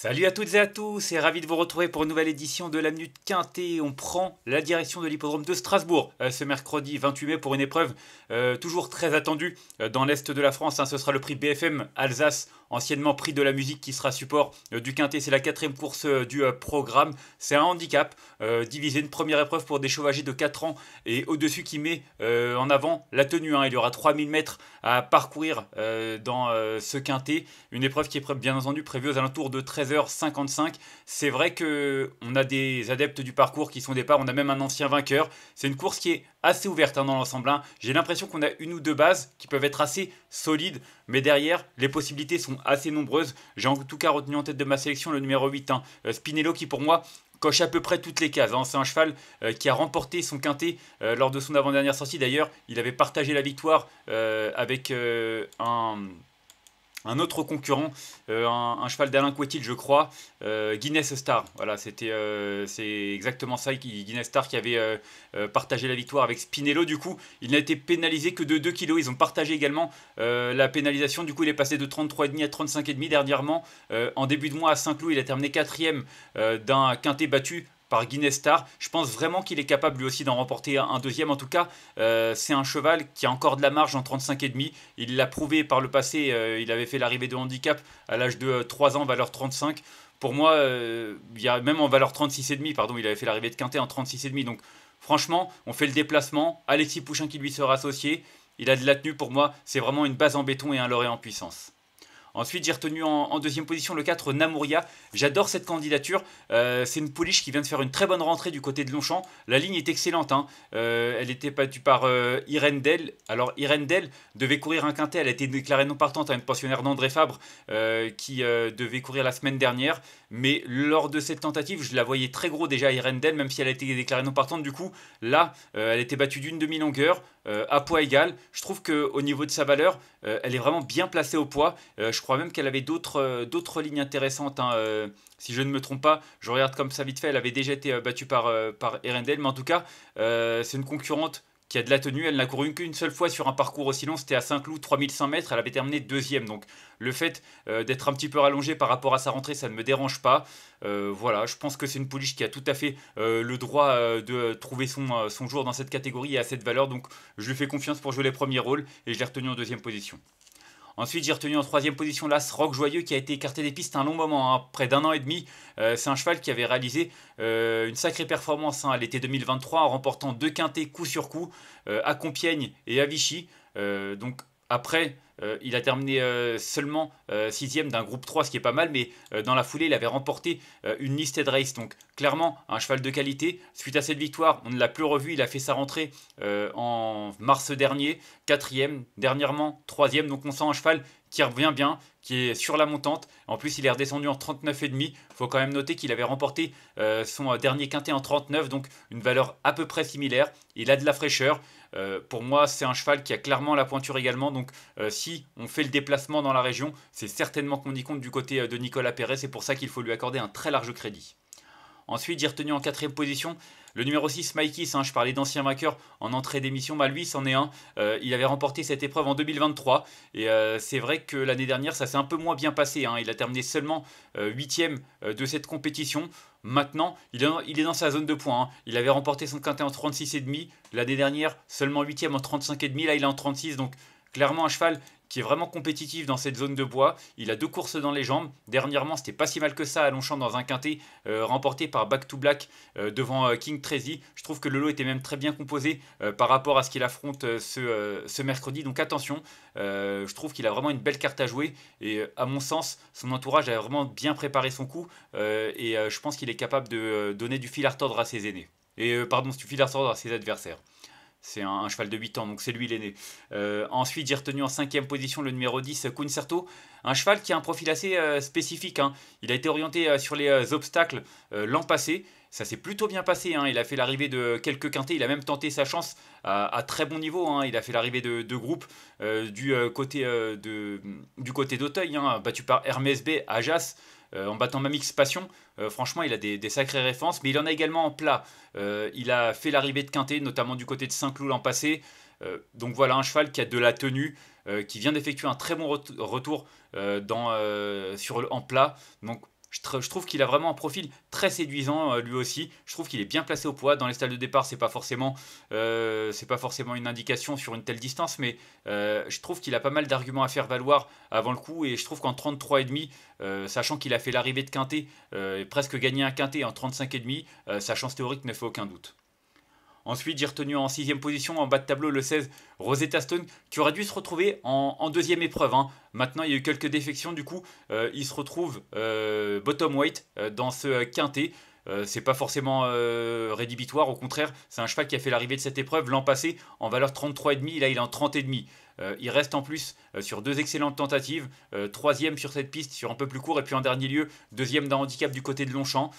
Salut à toutes et à tous, et ravi de vous retrouver pour une nouvelle édition de la Minute Quintet. On prend la direction de l'hippodrome de Strasbourg ce mercredi 28 mai pour une épreuve toujours très attendue dans l'Est de la France. Ce sera le prix BFM Alsace, anciennement prix de la musique, qui sera support du Quintet. C'est la quatrième course du programme. C'est un handicap divisé, une première épreuve pour des chevaux âgés de 4 ans et au-dessus qui met en avant la tenue. Il y aura 3000 mètres à parcourir dans ce Quintet. Une épreuve qui est bien entendu prévue aux alentours de 13h55. C'est vrai qu'on a des adeptes du parcours qui sont au départ, on a même un ancien vainqueur. C'est une course qui est assez ouverte dans l'ensemble. J'ai l'impression qu'on a une ou deux bases qui peuvent être assez solides, mais derrière, les possibilités sont assez nombreuses. J'ai en tout cas retenu en tête de ma sélection le numéro 8, Spinello, qui pour moi coche à peu près toutes les cases. C'est un cheval qui a remporté son quintet lors de son avant-dernière sortie. D'ailleurs, il avait partagé la victoire avec un autre concurrent, un cheval d'Alain Couetil, je crois, Guinness Star. Voilà, c'est exactement ça, Guinness Star qui avait partagé la victoire avec Spinello. Du coup, il n'a été pénalisé que de 2 kilos. Ils ont partagé également la pénalisation. Du coup, il est passé de 33,5 à 35,5 dernièrement. En début de mois à Saint-Cloud, il a terminé quatrième d'un quintet battu par Guinness Star. Je pense vraiment qu'il est capable lui aussi d'en remporter un deuxième. En tout cas, c'est un cheval qui a encore de la marge en 35,5. Il l'a prouvé par le passé. Il avait fait l'arrivée de handicap à l'âge de 3 ans, valeur 35. Pour moi, il y a même en valeur 36,5, pardon, il avait fait l'arrivée de Quintet en 36,5. Donc franchement, on fait le déplacement. Alexis Pouchin qui lui sera associé. Il a de la tenue pour moi. C'est vraiment une base en béton et un lauréat en puissance. Ensuite, j'ai retenu en deuxième position le 4 Namouria. J'adore cette candidature. C'est une pouliche qui vient de faire une très bonne rentrée du côté de Longchamp. La ligne est excellente. Elle était battue par Irendel. Alors, Irendel devait courir un quintet. Elle a été déclarée non partante à une pensionnaire d'André Fabre qui devait courir la semaine dernière. Mais lors de cette tentative, je la voyais très gros déjà, Irendel, même si elle a été déclarée non partante. Du coup, là, elle était battue d'une demi-longueur. À poids égal. Je trouve qu'au niveau de sa valeur, elle est vraiment bien placée au poids. Je crois même qu'elle avait d'autres lignes intéressantes. Si je ne me trompe pas, je regarde comme ça vite fait, elle avait déjà été battue par Erendel. Mais en tout cas, c'est une concurrente qui a de la tenue. Elle n'a couru qu'une seule fois sur un parcours aussi long, c'était à Saint-Cloud, 3100 mètres. Elle avait terminé deuxième. Donc le fait d'être un petit peu rallongée par rapport à sa rentrée, ça ne me dérange pas. Voilà, je pense que c'est une pouliche qui a tout à fait le droit de trouver son jour dans cette catégorie et à cette valeur. Donc je lui fais confiance pour jouer les premiers rôles et je l'ai retenu en deuxième position. Ensuite, j'ai retenu en troisième position l'As Rock Joyeux qui a été écarté des pistes un long moment, près d'un an et demi. C'est un cheval qui avait réalisé une sacrée performance à l'été 2023 en remportant 2 quintets coup sur coup à Compiègne et à Vichy. Donc après, il a terminé seulement 6ème d'un groupe 3, ce qui est pas mal, mais dans la foulée, il avait remporté une listed race. Donc clairement, un cheval de qualité. Suite à cette victoire, on ne l'a plus revu. Il a fait sa rentrée en mars dernier, 4ème, dernièrement 3ème. Donc on sent un cheval qui revient bien, qui est sur la montante. En plus, il est redescendu en 39,5. Il faut quand même noter qu'il avait remporté son dernier quintet en 39, donc une valeur à peu près similaire. Il a de la fraîcheur. Pour moi, c'est un cheval qui a clairement la pointure également. Donc, si on fait le déplacement dans la région, c'est certainement qu'on y compte du côté de Nicolas Perret. C'est pour ça qu'il faut lui accorder un très large crédit. Ensuite, j'ai retenu en quatrième position le numéro 6, Mikey. Je parlais d'ancien vainqueur en entrée d'émission. Lui, c'en est un. Il avait remporté cette épreuve en 2023. Et c'est vrai que l'année dernière, ça s'est un peu moins bien passé. Il a terminé seulement 8ème de cette compétition. Maintenant, il est dans sa zone de points. Il avait remporté son quintet en 36,5. L'année dernière, seulement 8ème en 35,5. Là, il est en 36. Donc, clairement, un cheval qui est vraiment compétitif dans cette zone de bois. Il a 2 courses dans les jambes. Dernièrement, c'était pas si mal que ça à Longchamp dans un quintet remporté par Back to Black devant King Tracy. Je trouve que le lot était même très bien composé par rapport à ce qu'il affronte ce mercredi. Donc attention, je trouve qu'il a vraiment une belle carte à jouer. Et à mon sens, son entourage a vraiment bien préparé son coup. Et je pense qu'il est capable de donner du fil à retordre à ses aînés. Pardon, du fil à retordre à ses adversaires. C'est un cheval de 8 ans, donc c'est lui l'aîné. Ensuite, j'ai retenu en cinquième position le numéro 10, Concerto. Un cheval qui a un profil assez spécifique. Il a été orienté sur les obstacles l'an passé. Ça s'est plutôt bien passé. Il a fait l'arrivée de quelques quintets. Il a même tenté sa chance à très bon niveau. Il a fait l'arrivée de groupes du côté d'Auteuil, battu par Hermès B, Ajas. En battant Mamix Passion. Franchement, il a des sacrées références, mais il en a également en plat. Il a fait l'arrivée de Quintet, notamment du côté de Saint-Cloud l'an passé. Donc voilà, un cheval qui a de la tenue, qui vient d'effectuer un très bon retour en plat. Donc Je trouve qu'il a vraiment un profil très séduisant lui aussi. Je trouve qu'il est bien placé au poids. Dans les stalles de départ, c'est pas forcément une indication sur une telle distance, mais je trouve qu'il a pas mal d'arguments à faire valoir avant le coup. Et je trouve qu'en 33,5, sachant qu'il a fait l'arrivée de Quintet, et presque gagné un Quintet en 35,5, sa chance théorique ne fait aucun doute. Ensuite, j'ai retenu en sixième position, en bas de tableau, le 16, Rosetta Stone, qui aurait dû se retrouver en deuxième épreuve, hein. Maintenant, il y a eu quelques défections, du coup, il se retrouve bottom weight dans ce quintet. C'est pas forcément rédhibitoire, au contraire, c'est un cheval qui a fait l'arrivée de cette épreuve l'an passé en valeur 33,5, là il est en 30,5. Il reste en plus sur deux excellentes tentatives, troisième sur cette piste, sur un peu plus court, et puis en dernier lieu, deuxième d'un handicap du côté de Longchamp.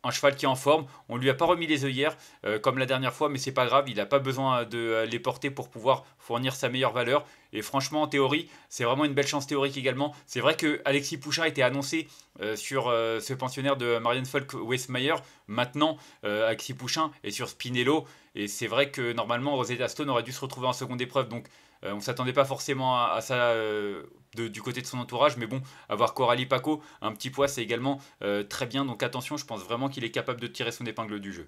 Un cheval qui est en forme. On lui a pas remis les œillères comme la dernière fois, mais c'est pas grave, il n'a pas besoin de les porter pour pouvoir fournir sa meilleure valeur. Et franchement, en théorie, c'est vraiment une belle chance théorique également. C'est vrai que Alexis Pouchin était annoncé sur ce pensionnaire de Marianne Folk Westmeyer. Maintenant, Alexis Pouchin est sur Spinello. Et c'est vrai que normalement, Rosetta Stone aurait dû se retrouver en seconde épreuve. Donc, on ne s'attendait pas forcément à ça du côté de son entourage. Mais bon, avoir Coralie Paco, un petit poids, c'est également très bien. Donc attention, je pense vraiment qu'il est capable de tirer son épingle du jeu.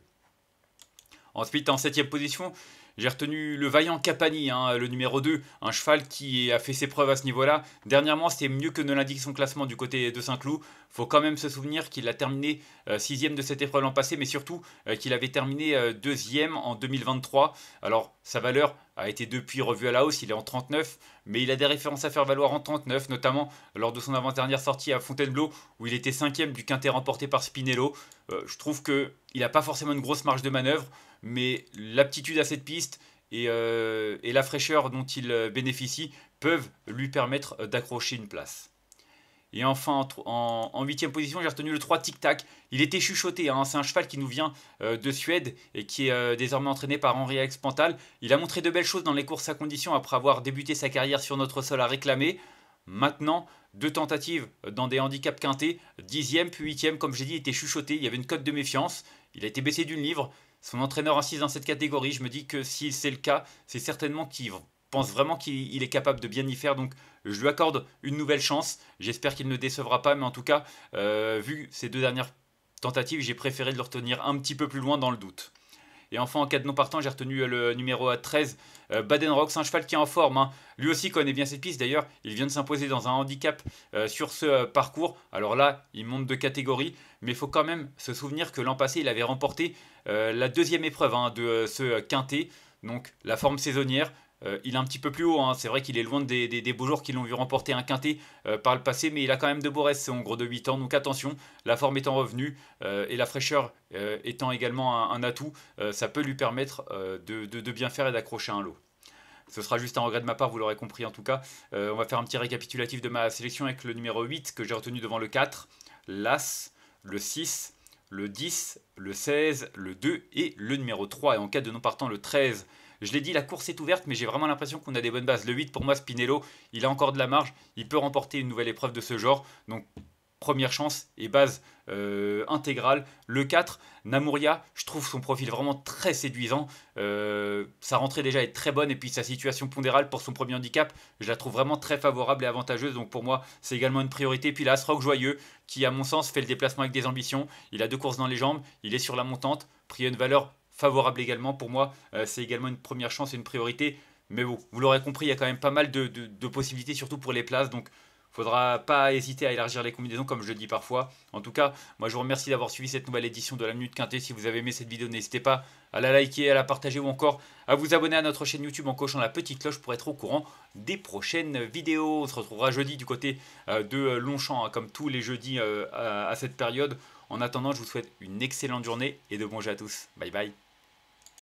Ensuite, en septième position, j'ai retenu le vaillant Capani, hein, le numéro 2, un cheval qui a fait ses preuves à ce niveau-là. Dernièrement, c'était mieux que ne l'indique son classement du côté de Saint-Cloud. Il faut quand même se souvenir qu'il a terminé sixième de cette épreuve l'an passé, mais surtout qu'il avait terminé deuxième en 2023. Alors, sa valeur a été depuis revue à la hausse, il est en 39, mais il a des références à faire valoir en 39, notamment lors de son avant-dernière sortie à Fontainebleau, où il était cinquième du quintet remporté par Spinello. Je trouve qu'il n'a pas forcément une grosse marge de manœuvre, mais l'aptitude à cette piste et la fraîcheur dont il bénéficie peuvent lui permettre d'accrocher une place. Et enfin, en huitième position, j'ai retenu le 3 Tic Tac. Il était chuchoté, hein, c'est un cheval qui nous vient de Suède et qui est désormais entraîné par Henri Pantal. Il a montré de belles choses dans les courses à condition après avoir débuté sa carrière sur notre sol à réclamer. Maintenant, deux tentatives dans des handicaps quintés, 10e puis 8e, comme j'ai dit, il était chuchoté, il y avait une cote de méfiance, il a été baissé d'une livre. Son entraîneur insiste dans cette catégorie, je me dis que si c'est le cas, c'est certainement qu'il pense vraiment qu'il est capable de bien y faire, donc je lui accorde une nouvelle chance. J'espère qu'il ne décevra pas, mais en tout cas, vu ces deux dernières tentatives, j'ai préféré de le retenir un petit peu plus loin dans le doute. Et enfin, en cas de non partant, j'ai retenu le numéro 13, Baden Rock, c'est un cheval qui est en forme, hein. Lui aussi connaît bien cette piste, d'ailleurs, il vient de s'imposer dans un handicap sur ce parcours. Alors là, il monte de catégorie, mais il faut quand même se souvenir que l'an passé, il avait remporté la deuxième épreuve, hein, de ce quintet, donc la forme saisonnière. Il est un petit peu plus haut, hein. C'est vrai qu'il est loin des beaux jours qui l'ont vu remporter un quintet par le passé, mais il a quand même de beaux restes, c'est en gros de 8 ans, donc attention, la forme étant revenue et la fraîcheur étant également un atout, ça peut lui permettre de bien faire et d'accrocher un lot. Ce sera juste un regret de ma part, vous l'aurez compris en tout cas. On va faire un petit récapitulatif de ma sélection avec le numéro 8 que j'ai retenu devant le 4, l'As, le 6, le 10, le 16, le 2 et le numéro 3. Et en cas de non partant, le 13. Je l'ai dit, la course est ouverte, mais j'ai vraiment l'impression qu'on a des bonnes bases. Le 8, pour moi, Spinello, il a encore de la marge. Il peut remporter une nouvelle épreuve de ce genre. Donc, première chance et base intégrale. Le 4, Namouria, je trouve son profil vraiment très séduisant. Sa rentrée déjà est très bonne et puis sa situation pondérale pour son premier handicap, je la trouve vraiment très favorable et avantageuse. Donc pour moi, c'est également une priorité. Puis là, Rock Joyeux, qui à mon sens fait le déplacement avec des ambitions. Il a deux courses dans les jambes, il est sur la montante, pris à une valeur favorable également. Pour moi, c'est également une première chance et une priorité. Mais bon, vous l'aurez compris, il y a quand même pas mal de possibilités, surtout pour les places. Donc faudra pas hésiter à élargir les combinaisons comme je le dis parfois. En tout cas, moi je vous remercie d'avoir suivi cette nouvelle édition de la Minute Quintet. Si vous avez aimé cette vidéo, n'hésitez pas à la liker, à la partager ou encore à vous abonner à notre chaîne YouTube en cochant la petite cloche pour être au courant des prochaines vidéos. On se retrouvera jeudi du côté de Longchamp, hein, comme tous les jeudis à cette période. En attendant, je vous souhaite une excellente journée et de bons jeux à tous. Bye bye.